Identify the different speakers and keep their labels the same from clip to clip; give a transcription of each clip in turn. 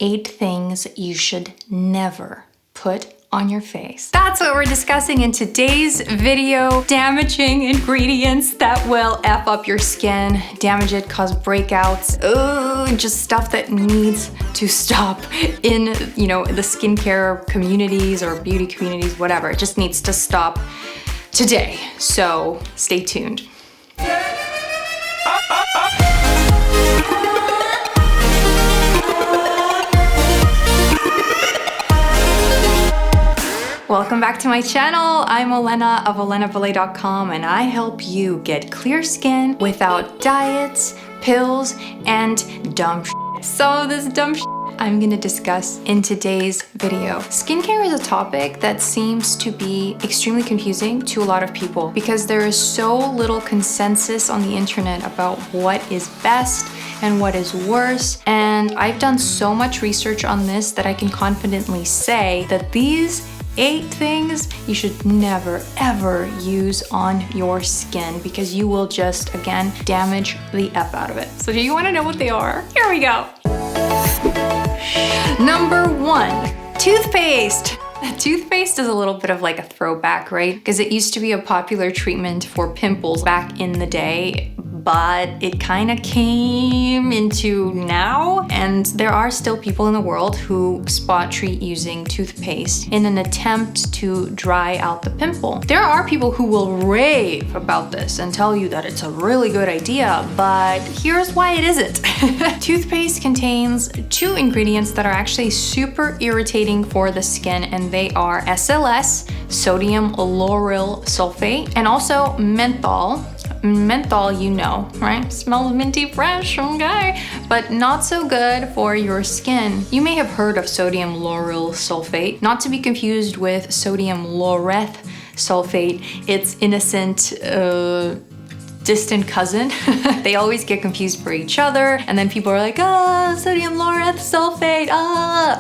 Speaker 1: 8 things you should never put on your face. That's what we're discussing in today's video. Damaging ingredients that will F up your skin, damage it, cause breakouts, just stuff that needs to stop in, the skincare communities or beauty communities, whatever. It just needs to stop today. So stay tuned. Welcome back to my channel. I'm Olena of olenaballet.com, and I help you get clear skin without diets, pills, and dumb shit. So this dumb shit I'm gonna discuss in today's video. Skincare is a topic that seems to be extremely confusing to a lot of people because there is so little consensus on the internet about what is best and what is worse. And I've done so much research on this that I can confidently say that these 8 things you should never ever use on your skin because you will just, again, damage the F out of it. So do you want to know what they are? Here we go. Number 1, toothpaste. Toothpaste is a little bit of like a throwback, right? Because it used to be a popular treatment for pimples back in the day, but it kind of came into now, and there are still people in the world who spot treat using toothpaste in an attempt to dry out the pimple. There are people who will rave about this and tell you that it's a really good idea, but here's why it isn't. Toothpaste contains 2 ingredients that are actually super irritating for the skin, and they are SLS, sodium lauryl sulfate, and also menthol. Menthol, right? Smells minty fresh, okay? But not so good for your skin. You may have heard of sodium lauryl sulfate, not to be confused with sodium laureth sulfate. It's innocent, distant cousin. They always get confused for each other, and then people are like, sodium laureth sulfate,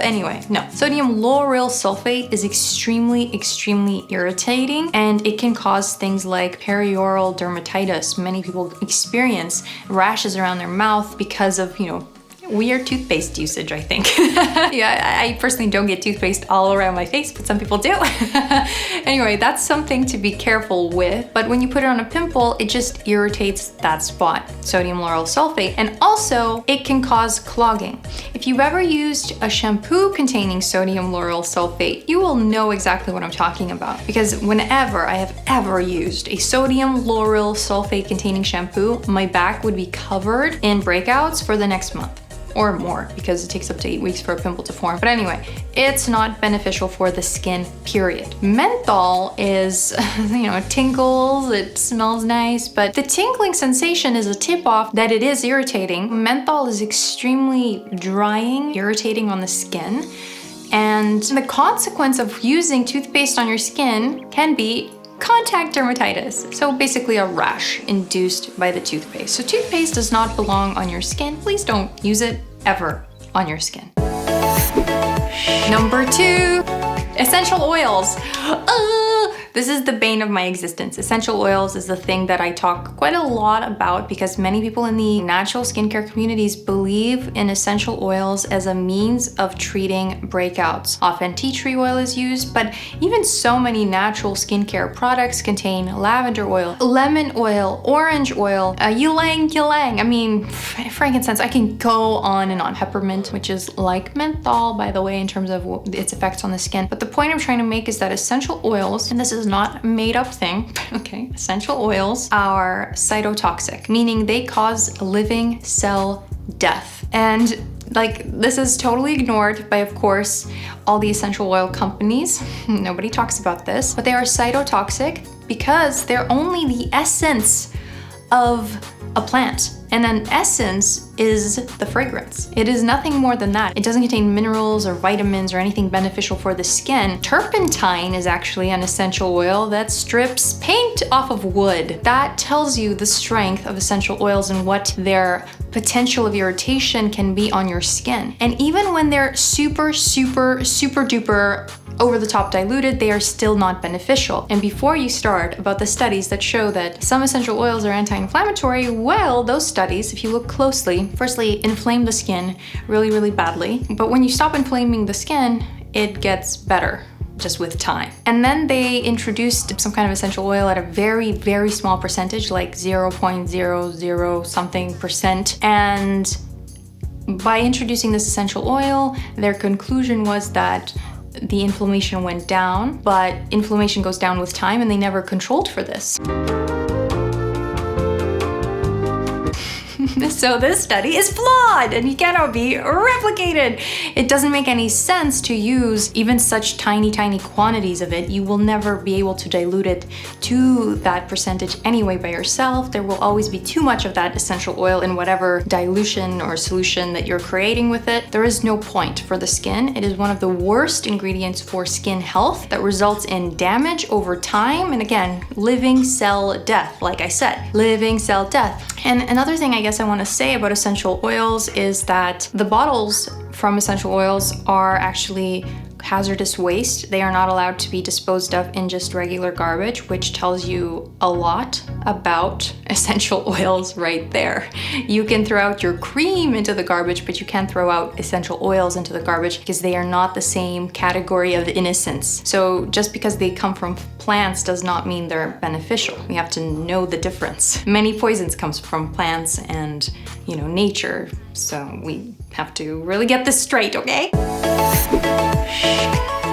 Speaker 1: Anyway, no. Sodium lauryl sulfate is extremely irritating, and it can cause things like perioral dermatitis. Many people experience rashes around their mouth because of, weird toothpaste usage, I think. Yeah, I personally don't get toothpaste all around my face, but some people do. Anyway, that's something to be careful with. But when you put it on a pimple, it just irritates that spot, sodium lauryl sulfate. And also, it can cause clogging. If you've ever used a shampoo containing sodium lauryl sulfate, you will know exactly what I'm talking about. Because whenever I have ever used a sodium lauryl sulfate containing shampoo, my back would be covered in breakouts for the next month. Or more, because it takes up to 8 weeks for a pimple to form. But anyway, it's not beneficial for the skin, period. Menthol is, it tingles, it smells nice, but the tingling sensation is a tip-off that it is irritating. Menthol is extremely drying, irritating on the skin, and the consequence of using toothpaste on your skin can be contact dermatitis. So basically a rash induced by the toothpaste. So toothpaste does not belong on your skin. Please don't use it ever on your skin. Number 2, essential oils. This is the bane of my existence. Essential oils is the thing that I talk quite a lot about because many people in the natural skincare communities believe in essential oils as a means of treating breakouts. Often tea tree oil is used, but even so many natural skincare products contain lavender oil, lemon oil, orange oil, ylang ylang. I mean, frankincense. I can go on and on. Peppermint, which is like menthol, by the way, in terms of its effects on the skin. But the point I'm trying to make is that essential oils, and this is not a made-up thing, okay? Essential oils are cytotoxic, meaning they cause living cell death. And this is totally ignored by, of course, all the essential oil companies. Nobody talks about this, but they are cytotoxic because they're only the essence of a plant. And an essence is the fragrance. It is nothing more than that. It doesn't contain minerals or vitamins or anything beneficial for the skin. Turpentine is actually an essential oil that strips paint off of wood. That tells you the strength of essential oils and what their potential of irritation can be on your skin. And even when they're super duper over the top diluted, they are still not beneficial. And before you start about the studies that show that some essential oils are anti-inflammatory, well, those studies, if you look closely, firstly, inflame the skin really, really badly. But when you stop inflaming the skin, it gets better just with time. And then they introduced some kind of essential oil at a very, very small percentage, like 0.00 something percent. And by introducing this essential oil, their conclusion was that the inflammation went down, but inflammation goes down with time, and they never controlled for this. So this study is flawed and it cannot be replicated. It doesn't make any sense to use even such tiny, tiny quantities of it. You will never be able to dilute it to that percentage anyway by yourself. There will always be too much of that essential oil in whatever dilution or solution that you're creating with it. There is no point for the skin. It is one of the worst ingredients for skin health that results in damage over time. And again, living cell death, like I said, living cell death. And another thing I guess I want to say about essential oils is that the bottles from essential oils are actually hazardous waste. They are not allowed to be disposed of in just regular garbage, which tells you a lot about essential oils right there. You can throw out your cream into the garbage, but you can't throw out essential oils into the garbage because they are not the same category of innocence. So just because they come from plants does not mean they're beneficial. We have to know the difference. Many poisons comes from plants and, nature. So we have to really get this straight, okay?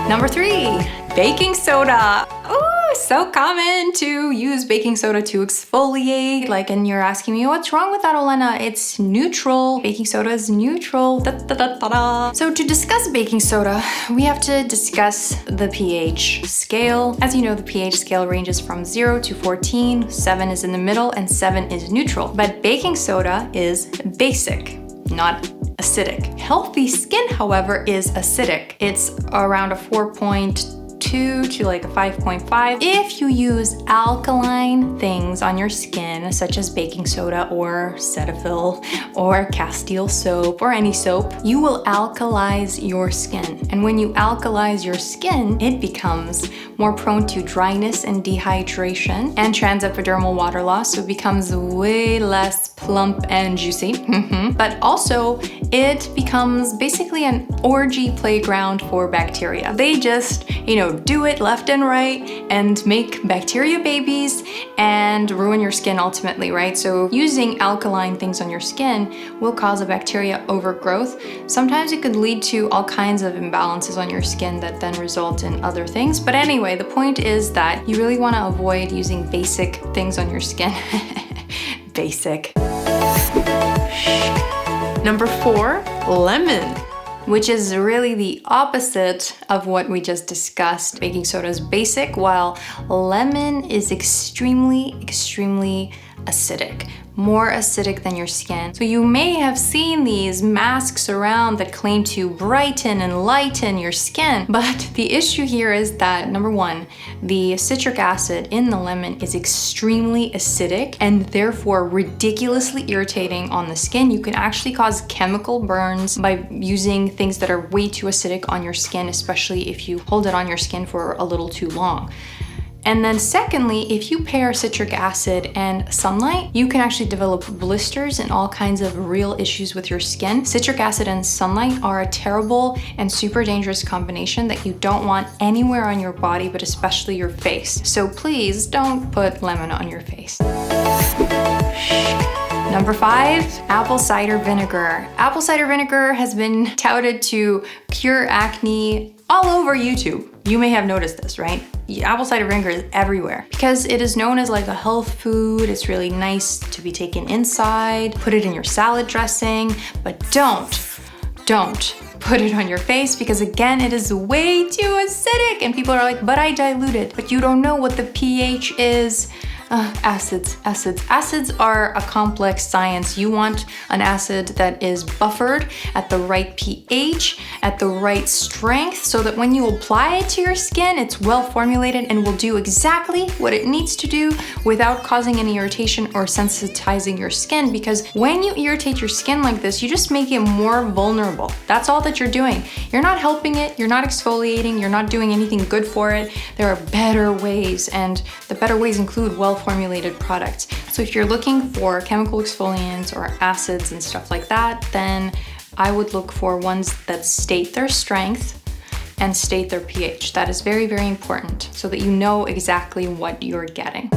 Speaker 1: Number 3, baking soda. Ooh, so common to use baking soda to exfoliate. And you're asking me, what's wrong with that, Olena? It's neutral. Baking soda is neutral. Da, da, da, da, da. So to discuss baking soda, we have to discuss the pH scale. As you know, the pH scale ranges from 0 to 14. 7 is in the middle and 7 is neutral. But baking soda is basic, not acidic. Healthy skin, however, is acidic. It's around a 4.2 to like a 5.5. If you use alkaline things on your skin, such as baking soda or Cetaphil or Castile soap or any soap, you will alkalize your skin. And when you alkalize your skin, it becomes more prone to dryness and dehydration and transepidermal water loss, so it becomes way less plump and juicy. But also, it becomes basically an orgy playground for bacteria. They just, do it left and right and make bacteria babies and ruin your skin ultimately, right? So using alkaline things on your skin will cause a bacteria overgrowth. Sometimes it could lead to all kinds of imbalances on your skin that then result in other things. But anyway, the point is that you really want to avoid using basic things on your skin. Basic. Number 4, lemon, which is really the opposite of what we just discussed. Baking soda is basic, while lemon is extremely, extremely acidic. More acidic than your skin. So you may have seen these masks around that claim to brighten and lighten your skin, but the issue here is that, number 1, the citric acid in the lemon is extremely acidic and therefore ridiculously irritating on the skin. You can actually cause chemical burns by using things that are way too acidic on your skin, especially if you hold it on your skin for a little too long. And then secondly, if you pair citric acid and sunlight, you can actually develop blisters and all kinds of real issues with your skin. Citric acid and sunlight are a terrible and super dangerous combination that you don't want anywhere on your body, but especially your face. So please don't put lemon on your face. Number 5, apple cider vinegar. Apple cider vinegar has been touted to cure acne all over YouTube. You may have noticed this, right? Apple cider vinegar is everywhere because it is known as like a health food. It's really nice to be taken inside. Put it in your salad dressing, but don't put it on your face because again, it is way too acidic. And people are like, but I dilute it. But you don't know what the pH is Acids are a complex science. You want an acid that is buffered at the right pH, at the right strength, so that when you apply it to your skin, it's well formulated and will do exactly what it needs to do without causing any irritation or sensitizing your skin. Because when you irritate your skin like this, you just make it more vulnerable. That's all that you're doing. You're not helping it, you're not exfoliating, you're not doing anything good for it. There are better ways, and the better ways include well-formulated products. So if you're looking for chemical exfoliants or acids and stuff like that, then I would look for ones that state their strength and state their pH. That is very, very important so that you know exactly what you're getting.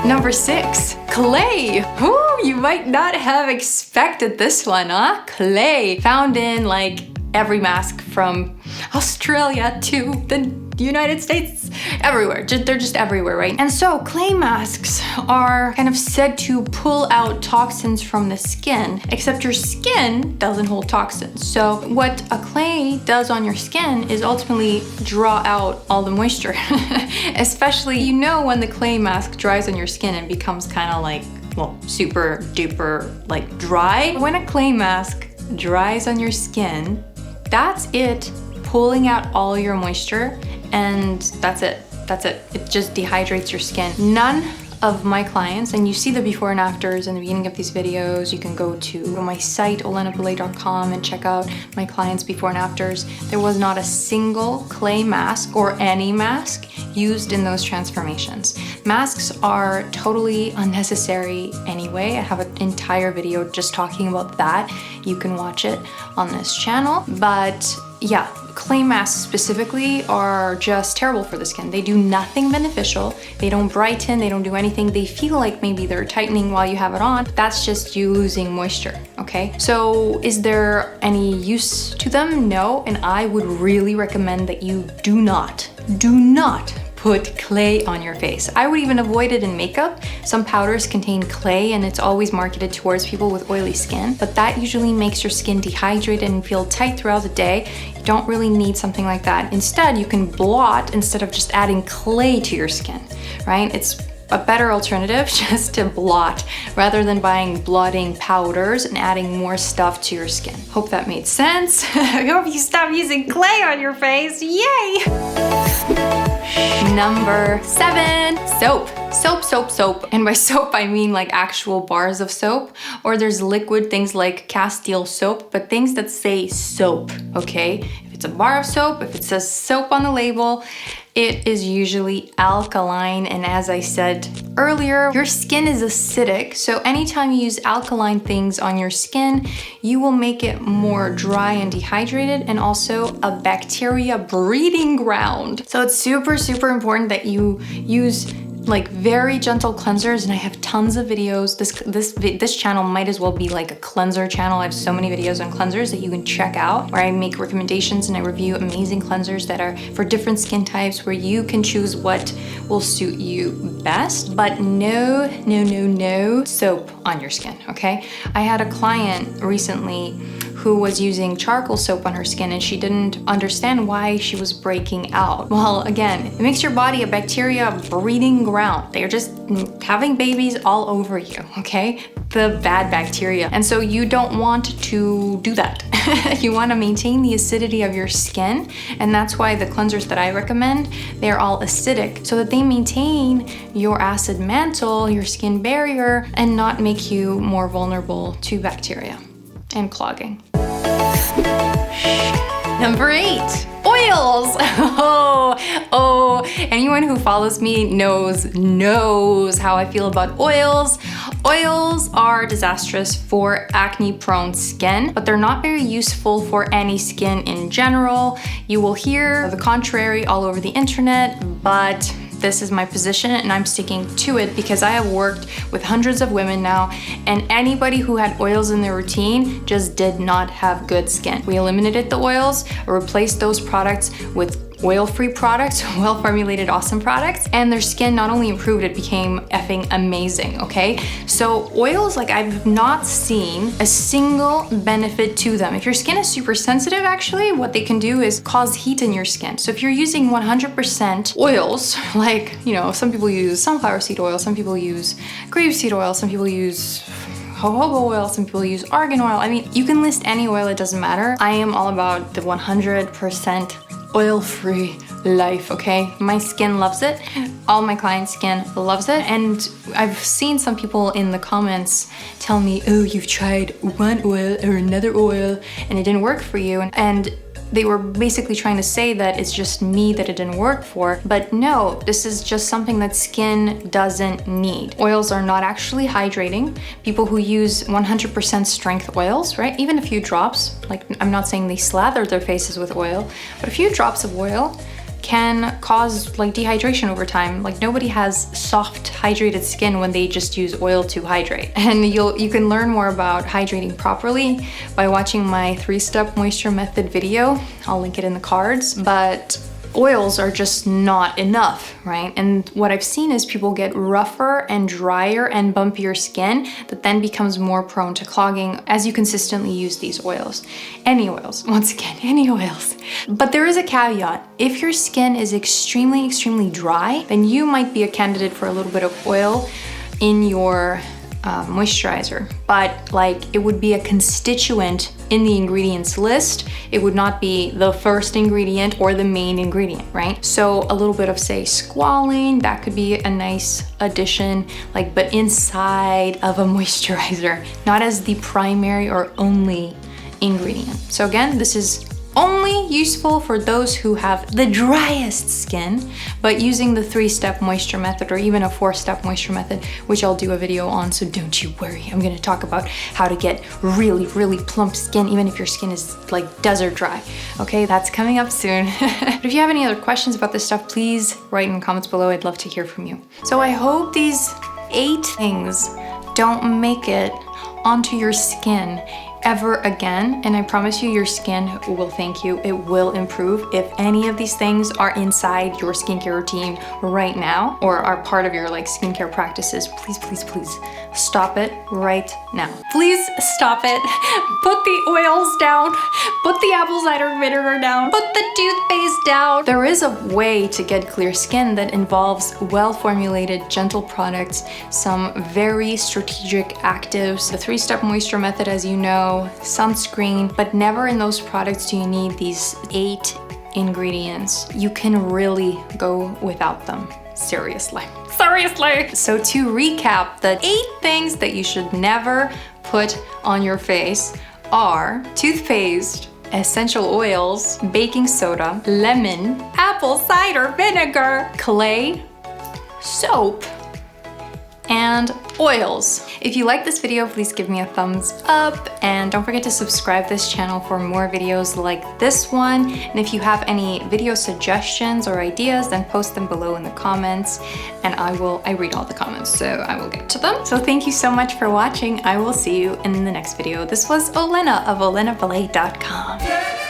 Speaker 1: Number 6, clay. Ooh, you might not have expected this one, huh? Clay, found in like every mask from Australia to the United States, everywhere. They're just everywhere, right? And so clay masks are kind of said to pull out toxins from the skin, except your skin doesn't hold toxins. So what a clay does on your skin is ultimately draw out all the moisture. Especially, you know, when the clay mask dries on your skin and becomes kind of like, well, super duper like dry. When a clay mask dries on your skin, that's it pulling out all your moisture, and that's it. It just dehydrates your skin. None of my clients, and you see the before and afters in the beginning of these videos. You can go to my site, olenaandI and check out my clients' before and afters. There was not a single clay mask or any mask used in those transformations. Masks are totally unnecessary anyway. I have an entire video just talking about that. You can watch it on this channel. But yeah, clay masks specifically are just terrible for the skin. They do nothing beneficial. They don't brighten, they don't do anything. They feel like maybe they're tightening while you have it on. That's just you losing moisture, okay? So is there any use to them? No, and I would really recommend that you do not put clay on your face. I would even avoid it in makeup. Some powders contain clay and it's always marketed towards people with oily skin, but that usually makes your skin dehydrated and feel tight throughout the day. You don't really need something like that. Instead, you can blot instead of just adding clay to your skin, right? It's a better alternative just to blot rather than buying blotting powders and adding more stuff to your skin. Hope that made sense. I hope you stop using clay on your face. Yay! Number 7, soap. Soap. And by soap, I mean like actual bars of soap, or there's liquid things like Castile soap, but things that say soap, okay? If it's a bar of soap, if it says soap on the label, it is usually alkaline, and as I said earlier, your skin is acidic, so anytime you use alkaline things on your skin, you will make it more dry and dehydrated, and also a bacteria breeding ground. So it's super, super important that you use like very gentle cleansers, and I have tons of videos. This channel might as well be like a cleanser channel. I have so many videos on cleansers that you can check out, where I make recommendations and I review amazing cleansers that are for different skin types, where you can choose what will suit you best. But no soap on your skin, okay? I had a client recently who was using charcoal soap on her skin, and she didn't understand why she was breaking out. Well, again, it makes your body a bacteria breeding ground. They're just having babies all over you, okay? The bad bacteria. And so you don't want to do that. You want to maintain the acidity of your skin, and that's why the cleansers that I recommend, they're all acidic, so that they maintain your acid mantle, your skin barrier, and not make you more vulnerable to bacteria and clogging. Number 8, oils. Oh, anyone who follows me knows how I feel about oils. Oils are disastrous for acne-prone skin, but they're not very useful for any skin in general. You will hear the contrary all over the internet, but this is my position and I'm sticking to it because I have worked with hundreds of women now, and anybody who had oils in their routine just did not have good skin. We eliminated the oils, replaced those products with oil-free products, well-formulated, awesome products, and their skin not only improved, it became effing amazing, okay? So oils, like I've not seen a single benefit to them. If your skin is super sensitive, actually, what they can do is cause heat in your skin. So if you're using 100% oils, like, you know, some people use sunflower seed oil, some people use grapeseed oil, some people use jojoba oil, some people use argan oil. I mean, you can list any oil, it doesn't matter. I am all about the 100% oil-free life, okay? My skin loves it. All my clients' skin loves it. And I've seen some people in the comments tell me, oh, you've tried one oil or another oil and it didn't work for you. And they were basically trying to say that it's just me that it didn't work for, but no, this is just something that skin doesn't need. Oils are not actually hydrating. People who use 100% strength oils, right? Even a few drops, like I'm not saying they slather their faces with oil, but a few drops of oil can cause like dehydration over time. Like nobody has soft hydrated skin when they just use oil to hydrate. And you can learn more about hydrating properly by watching my 3-step moisture method video. I'll link it in the cards, but oils are just not enough, right? And what I've seen is people get rougher and drier and bumpier skin that then becomes more prone to clogging as you consistently use these oils. Any oils, once again, any oils. But there is a caveat. If your skin is extremely, extremely dry, then you might be a candidate for a little bit of oil in your moisturizer, but like it would be a constituent in the ingredients list. It would not be the first ingredient or the main ingredient, right? So a little bit of, say, squalane, that could be a nice addition, like, but inside of a moisturizer, not as the primary or only ingredient. So again, this is only useful for those who have the driest skin, but using the 3-step moisture method or even a 4-step moisture method, which I'll do a video on, so don't you worry. I'm gonna talk about how to get really, really plump skin, even if your skin is like desert dry. Okay, that's coming up soon. But if you have any other questions about this stuff, please write in the comments below. I'd love to hear from you. So I hope these 8 things don't make it onto your skin ever again, and I promise you your skin will thank you. It will improve. If any of these things are inside your skincare routine right now or are part of your like skincare practices, please, please, please stop it right now. Please stop it. Put the oils down. Put the apple cider vinegar down. Put the toothpaste down. There is a way to get clear skin that involves well-formulated, gentle products, some very strategic actives, the 3-step moisture method, as you know, sunscreen, but never in those products do you need these 8 ingredients. You can really go without them. Seriously. Seriously! So to recap, the 8 things that you should never put on your face are toothpaste, essential oils, baking soda, lemon, apple cider vinegar, clay, soap, and oils. If you like this video, please give me a thumbs up and don't forget to subscribe to this channel for more videos like this one. And if you have any video suggestions or ideas, then post them below in the comments and I read all the comments, so I will get to them. So thank you so much for watching. I will see you in the next video. This was Olena of olenaballet.com.